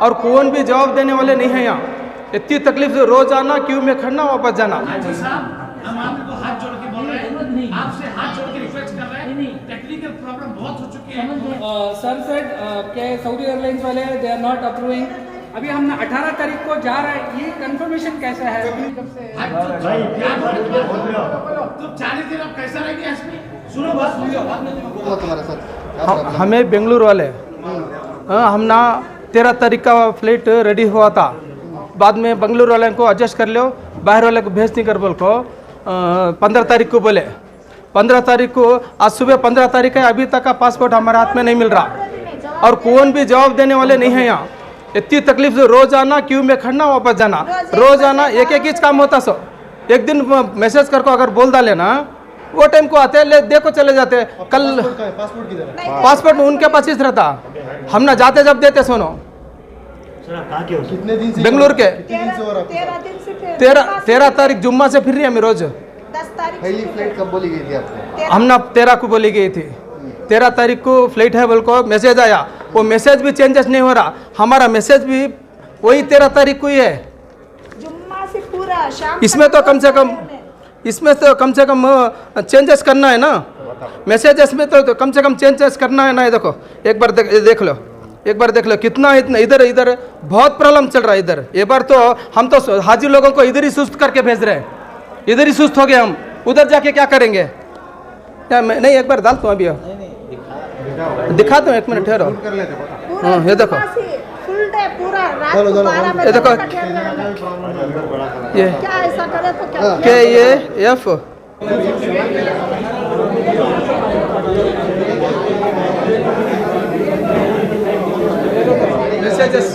और कौन भी जवाब देने वाले नहीं है यहाँ। इतनी तकलीफ से रोज आना, क्यू में खड़ना, वापस जाना। हाजी साहब, हम आपको हाथ जोड़ के बोल रहे हैं, आपसे हाथ जोड़ के रिक्वेस्ट कर रहे हैं, टेक्निकल प्रॉब्लम बहुत हो चुकी है। सर सेड के सऊदी एयरलाइंस वाले दे आर नॉट अप्रूविंग। अभी हमने 18 तारीख को जा रहा है, ये कंफर्मेशन कैसा है? तो 40 दिन अब कैसा रहेगी इसमें? सुनो बस, तुम्हारे साथ हमें बेंगलुरु वाले हम ना 13 तारीख का फ्लाइट रेडी हुआ था। बाद में बेंगलुरु वाले को एडजस्ट कर लो, बाहर वाले को भेज नहीं कर बोल को 15 तारीख को बोले। 15 तारीख को, आज सुबह 15 तारीख है, अभी तक का पासपोर्ट हमारे हाथ में नहीं मिल रहा और कौन भी जवाब देने वाले नहीं है यहाँ। इतनी तकलीफ से रोज आना, क्यू में खड़ना, वापस जाना, रोज आना, एक एक चीज काम होता। सो एक दिन मैसेज कर को अगर बोल डाले ना, वो टाइम को आते ले देखो चले जाते। कल पासपोर्ट उनके पास ही रहता, हम ना जाते जब देते। सुनो, कितने दिन से बेंगलुरु के 13 13 तारीख जुम्मा से फिर रही है रोज। 10 तारीख पहली फ्लाइट कब बोली गई थी आपको? हम ना 13 को बोली गई थी, 13 तारीख को फ्लाइट है बोल को मैसेज आया। वो मैसेज भी चेंजेस नहीं हो रहा, हमारा मैसेज भी वही 13 तारीख को ही है। जुम्मा से पूरा शाम इसमें तो कम से कम चेंजेस करना है ना, मैसेजेस में तो कम से कम चेंजेस करना है ना। ये देखो, एक बार देख लो, एक बार देख लो कितना इतना इधर बहुत प्रॉब्लम चल रहा है इधर। एक बार तो हम तो हाजी लोगों को इधर ही सुस्त करके भेज रहे हैं, इधर ही सुस्त हो गए हम, उधर जाके क्या करेंगे? क्या मैं नहीं, एक बार डाल दूँ अभी, दिखा दो, एक मिनट ठहरो। हाँ, ये देखो, फुल डे पूरा रात चलो, को चलो, 12 ये बजे देखो, तक खेलना। ये क्या ऐसा करे तो क्या? के ये एफ मैसेजेस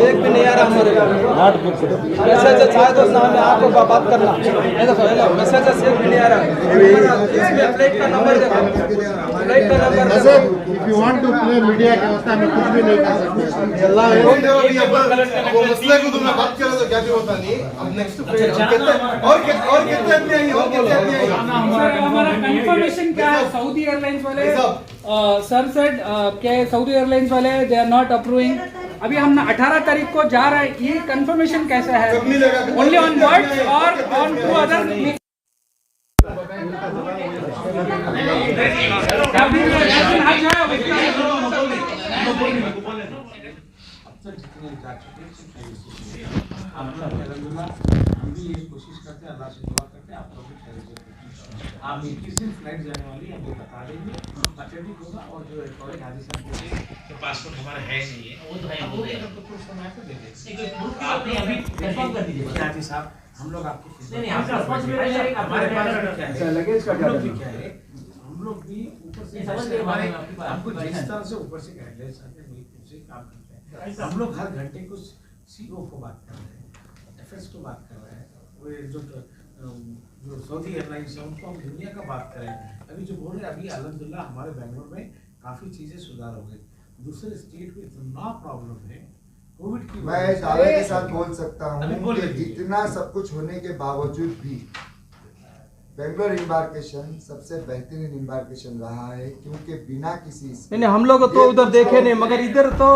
एक भी नहीं आ रहा हमारे। मैसेजेस आए तो सामने आपको बात करना। ये देखो, मैसेजेस एक भी नहीं आ रहा। इसमें फ्लाइट का नंबर देखो, फ्लाइट का number. If you want to play media के वास्ते हमें कुछ भी नहीं कर सकते। वो मसले को तुमने बात करो तो क्या भी होता नहीं। अब नेक्स्ट और कितने आदमी आएंगे, और कितने आदमी आएंगे? हमारा कंफर्मेशन क्या है? सऊदी एयरलाइंस वाले सर सेड के सऊदी एयरलाइंस वाले दे आर नॉट अप्रूविंग। अभी हमने 18 तारीख को जा रहा है, ये कंफर्मेशन कैसा है? ओनली ऑन वर्ड्स और ऑन टू अदर? आप 21 दिन फ्लाइट जाने वाली है, वो बता देंगे, ऑथेंटिक होगा। और जो रिकॉर्डिंग हाजी साहब के पासपोर्ट हमारा है नहीं है, वो तो है, वो एक कुछ समय पे दे देंगे। आपने अभी कंफर्म कर दीजिए हाजी साहब, हम लोग आपकी नहीं हमारे पास लगेज का क्या है, हम लोग भी ऊपर से हमारे हमको जिस तरह से ऊपर से गाइडलाइंस आते हैं वही से काम करते हैं। हम लोग हर घंटे को सीओ को बात कर रहे हैं, एफएस को बात कर रहे हैं, वो जो सऊदी एयरलाइंस है उनको हम दुनिया का बात करें। अभी जो बोल रहे हैं, अभी अल्हम्दुलिल्लाह हमारे बेंगलोर में काफ़ी चीज़ें सुधार हो गई। दूसरे स्टेट में इतना प्रॉब्लम है कोविड की। मैं दावे के साथ बोल सकता हूँ कि इतना सब कुछ होने के बावजूद भी बेंगलोर एम्बार्केशन सबसे बेहतरीन एम्बार्केशन रहा है, क्योंकि बिना किसी नहीं, हम लोग तो उधर देखे नहीं, मगर इधर तो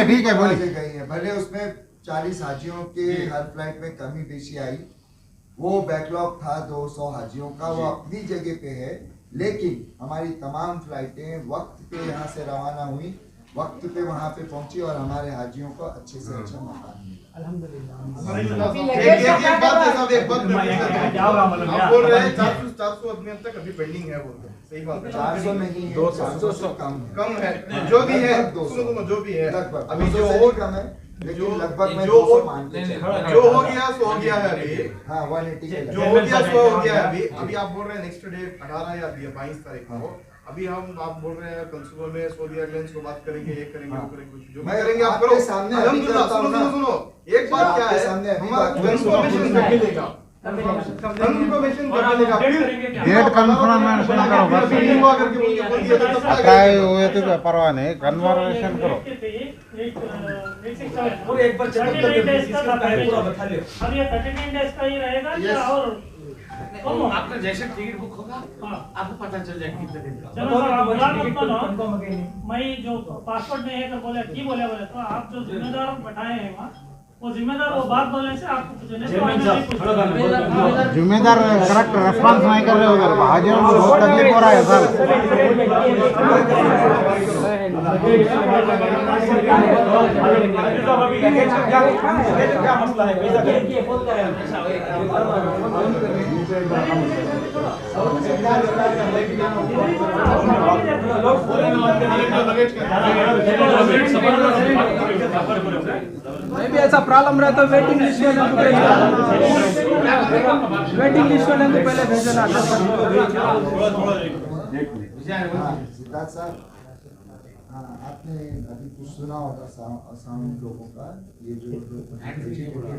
ठीक है बोलिए। भले उसमें 40 हाजियों के हर फ्लाइट में कमी बेशी आई, वो बैकलॉग था 200 हाजियों का, वो अपनी जगह पे है, लेकिन हमारी तमाम फ्लाइटें वक्त पे यहाँ से रवाना हुई, वक्त पे वहाँ पे पहुंची और हमारे हाजियों को अच्छे से अच्छा मौका मिला। अल्हम्दुलिल्लाह। एक बात आप बोल रहे हैं 400 आदमी तक अभी पेंडिंग है, बोल रहे हैं, सही बात है। 400 नहीं, 200 कम है, जो भी है, सुनो जो भी है, अभी जो और कम है, लेकिन लगभग मैं 200 मान के चलता जो हो गया सो हो गया है अभी। हाँ, 180 जो हो गया सो हो गया है अभी। अभी आप बोल रहे हैं नेक्स्ट डे 18 या 22 तारीख को, अभी आप बोल रहे हैं कंसुलर में सऊदी एयरलाइंस को बात करेंगे, ये करेंगे, वो करेंगे, कुछ जो भी करेंगे आप करो। सामने अल्हम्दुलिल्लाह। सुनो एक बात क्या है, हमारा कंफर्मेशन कब मिलेगा? कंफर्मेशन कब मिलेगा? डेट कन्फर्मेशन करो बस, काय हुए तो परवाह नहीं, कन्फर्मेशन करो। और एक बार चेक करके पूरा बता लियो। अब ये 39 डेज का ही रहेगा या और आपका जैसे टिकट बुक होगा आपको पता चल जाएगा कितने दिन का। चलो सर, आप बुला मत मानो। मैं जो पासपोर्ट नहीं है तो बोले की बोले तो आप जो जिम्मेदार बैठाए हैं वहाँ वो जिम्मेदार वो बात बोलने से आपको कुछ नहीं जिम्मेदार करेक्ट रेस्पॉन्स नहीं कर रहे उधर हाजिर को बहुत तकलीफ हो रहा है सर। क्या मसला है? नहीं भी ऐसा प्रॉब्लम रहा तो वेटिंग लिस्ट वाले को वेटिंग लिस्ट वाले को पहले भेजना। सिद्धार्थ साहब, हाँ आपने अभी कुछ सुना होगा असम लोगों का ये जो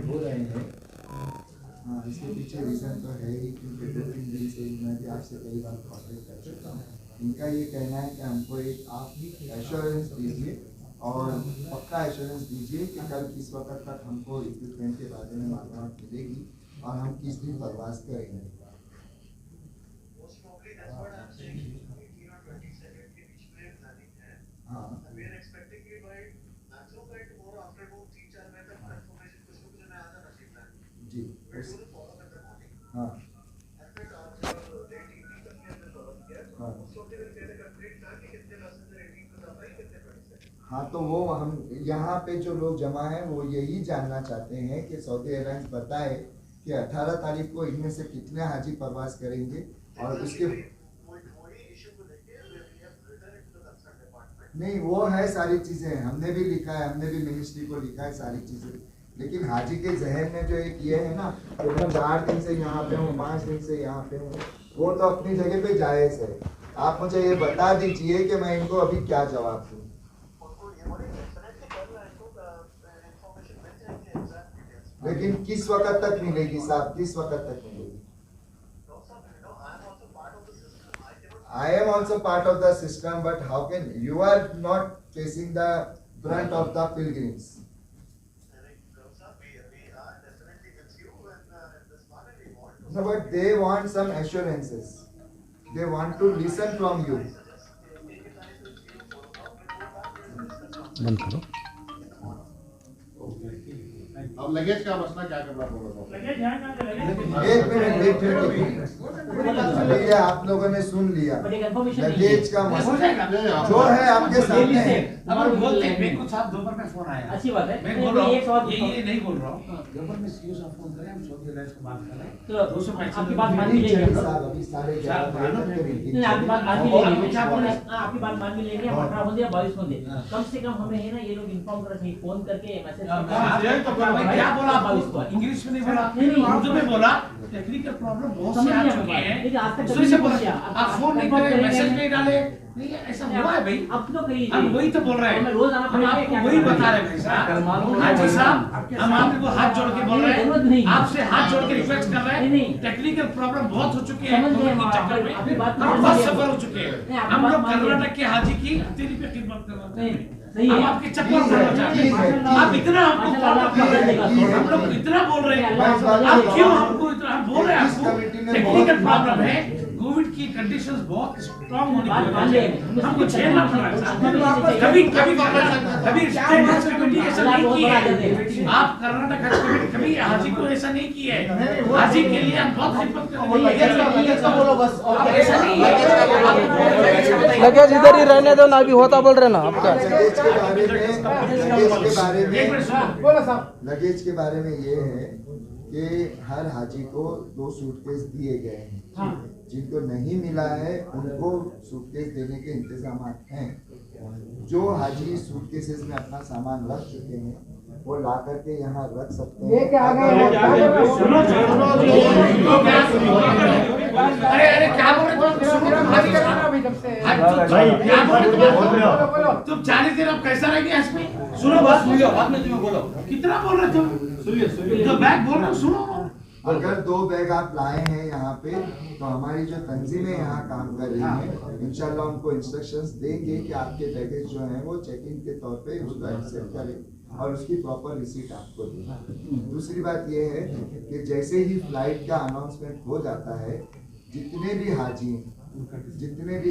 हो रहे हैं। हाँ, इसके पीछे रीजन तो है ही क्योंकि 2-3 दिन से मैं भी आपसे कई बार कॉन्टेक्ट कर चुका हूँ। इनका ये कहना है कि हमको एक आप एश्योरेंस दीजिए और पक्का एश्योरेंस दीजिए कि कल किस वक्त तक हमको इक्विपमेंट के बारे में मालूमात मिलेगी और हम किस दिन प्रवास करेंगे। हाँ जी हाँ हाँ, तो वो हम यहाँ पे जो लोग जमा हैं वो यही जानना चाहते हैं कि सऊदी एयरलाइंस बताए कि 18 तारीख को इनमें से कितने हाजी प्रवास करेंगे और उसके नहीं वो है सारी चीजें हमने भी लिखा है, हमने भी मिनिस्ट्री को लिखा है सारी चीजें, लेकिन हाजी के जहन में जो एक ये है ना कि मैं 4 दिन से यहाँ पे हूँ 5 दिन से यहाँ पे हूँ, वो तो अपनी जगह पे जायज है। आप मुझे ये बता दीजिए कि मैं इनको अभी क्या जवाब दूँ। लेकिन किस वक्त तक मिलेगी साहब, किस वक्त तक मिलेगी? I am also part of the system, but how can you are not facing the brunt of the pilgrims? No, but they want some assurances. They want to listen from you. अब luggage का मसला क्या करना होगा? Luggage यहाँ कहाँ से luggage? एक मिनट भैया, आप लोगों ने सुन लिया लगेज का मसला जो है आपके सामने है। अब बोलते हैं मेरे को साहब दोपहर में फोन आया। अच्छी बात है। मैं बोल रहा हूँ ये नहीं बोल रहा हूँ। दोपहर में सीओ साहब फोन करें, हम सऊदी एयरलाइंस को बात कर रहे हैं। तो 265 आपकी बात मान भी लेंगे साहब, अभी सारे नहीं, आपकी बात मान भी लेंगे। आपकी बात मान भी लेंगे। 18 बंदे या 22 बंदे कम से कम हमें है ना ये लोग इन्फॉर्म कर रहे हैं, फोन करके मैसेज क्या बोला आपको? इंग्लिश में नहीं बोला, उर्दू में बोला। टेक्निकल प्रॉब्लम बहुत से आ चुके हैं। दूसरे से बोला आप फोन नहीं करे, मैसेज नहीं डाले, नहीं ऐसा हुआ है भाई। अब तो कहिए, हम वही तो बोल रहे हैं, रोज आना हम आपको वही बता रहे हैं भाई साहब। हाजी साहब, हम आपको हाथ जोड़ के बोल रहे हैं, आपसे हाथ जोड़ के रिक्वेस्ट कर रहे हैं। टेक्निकल प्रॉब्लम बहुत हो चुके हैं, चक्कर में हम बहुत सफर हो चुके हैं। हम लोग कर्नाटक के हाजी की तेरी पे खिदमत कर रहे हैं। हम आपके चक्कर में आप इतना हमको हम लोग इतना बोल रहे हैं, आप क्यों हमको इतना हम बोल रहे हैं? आपको टेक्निकल प्रॉब्लम है, कोविड की कंडीशंस बहुत स्ट्रांग होने की वजह से हमको झेलना पड़ रहा है। कभी कभी कभी स्टेट हज कमेटी ऐसा नहीं की है। आप कर्नाटक हज कमेटी कभी हाजी को ऐसा नहीं किया है। हाजी के लिए हम बहुत खिदमत कर रहे हैं। ऐसा नहीं है, लगेज इधर ही रहने दो ना, अभी होता बोल रहे ना आपका। लगेज के बारे में ये है कि हर हाजी को 2 सूटकेस दिए गए हैं। जिनको नहीं मिला है उनको सूटकेस देने के इंतजाम हैं। जो हाजी सूटकेसेस में अपना सामान रख चुके हैं वो ला करके यहाँ रख सकते हैं। अरे क्या बोल रहे तुम 40 दिन अब कैसा रहेंगे इसमें? सुनो बस, बाद में तुम्हें बोलो कितना बोल रहे तुम? तो बैग बोल रहे सुनो। अगर 2 बैग आप लाए हैं यहाँ पे तो हमारी जो तंजीमें यहाँ काम कर रही हैं इंशाल्लाह उनको इंस्ट्रक्शंस देंगे कि आपके बैगेज जो हैं वो चेकिंग के तौर पे उसको एक्सेप्ट करें और उसकी प्रॉपर रिसीट आपको देगा। दूसरी बात यह है कि जैसे ही फ्लाइट का अनाउंसमेंट हो जाता है, जितने भी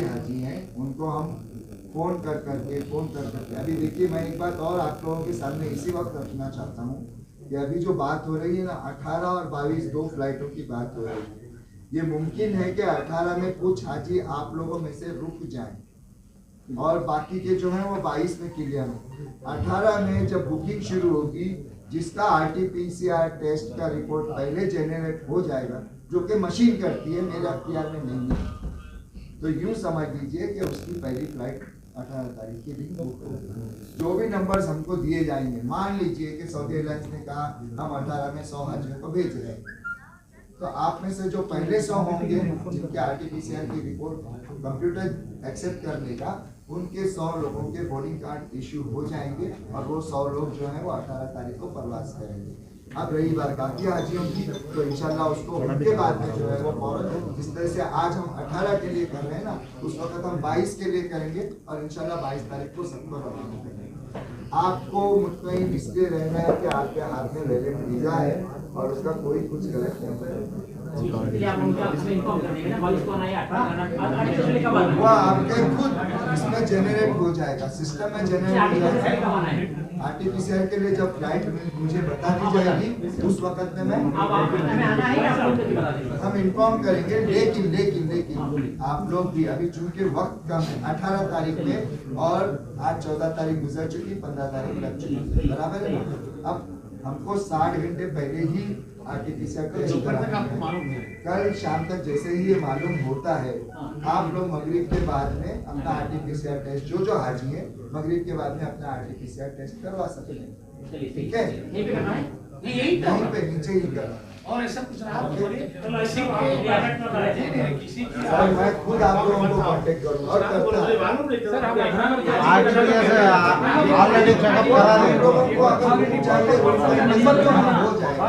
हाजी हैं उनको हम फोन करके अभी देखिए, मैं एक बात और आप लोगों के सामने इसी वक्त रखना चाहता हूँ कि अभी जो बात हो रही है ना, 18 और 22 दो फ्लाइटों की बात हो रही है। ये मुमकिन है कि 18 में कुछ हाजी आप लोगों में से रुक जाएं और बाकी के जो है वो 22 में क्लियर हो। 18 में जब बुकिंग शुरू होगी, जिसका RT-PCR टेस्ट का रिपोर्ट पहले जेनरेट हो जाएगा, जो कि मशीन करती है, मेरे अख्तियार में नहीं है, तो यूं समझ लीजिए कि उसकी पहली फ्लाइट 18 तारीख के दिन बुक होगी। जो भी नंबर्स हमको दिए जाएंगे, मान लीजिए कि सऊदी एयरलाइंस ने कहा हम 18 में 100 हाजियों को भेज रहे हैं, तो आप में से जो पहले 100 होंगे जिनके RT-PCR की रिपोर्ट कंप्यूटर एक्सेप्ट कर लेगा, उनके 100 लोगों के बोर्डिंग कार्ड इश्यू हो जाएंगे और वो 100 लोग जो है वो 18 तारीख को प्रवास करेंगे। अब रही बात बाकी हाजियों की, तो इंशाल्लाह उसको उनके बाद में जो है वो फौरन, जिस तरह से आज हम 18 के लिए कर रहे हैं ना, उस वक्त हम 22 के लिए करेंगे और इंशाल्लाह 22 तारीख को सबको रवाना करेंगे। आपको मुतमईन इसलिए रहना है कि आपके हाथ में वैलिड वीजा है और उसका कोई कुछ गलत नहीं है। वो आपके खुद इसमें जेनरेट हो जाएगा, सिस्टम में जेनरेट हो जाएगा। RT-PCR के लिए जब फ्लाइट मुझे बता दी जाएगी, उस वक्त में हम इन्फॉर्म करेंगे। लेकिन आप लोग भी अभी चूंकि वक्त कम है, 18 तारीख में और आज 14 तारीख गुजर चुकी, 15 तारीख लग चुकी, बराबर है ना। अब हमको 60 घंटे पहले ही RT-PCR टेस्ट कराना है। कल शाम तक जैसे ही ये मालूम होता है, आप लोग मगरिब के बाद में अपना RT-PCR टेस्ट, जो हाजी है मगरिब के बाद में अपना RT-PCR टेस्ट करवा सकते हैं। ठीक है, यहीं पे नीचे ही करना। और ऐसा कुछ रहा तो बोलिए, चलो ऐसे किसी सर मैं खुद आप लोगों को कांटेक्ट करूंगा और करता ऑलरेडी चेकअप करा आप लोगों को अगर चाहिए नंबर तो हो जाएगा।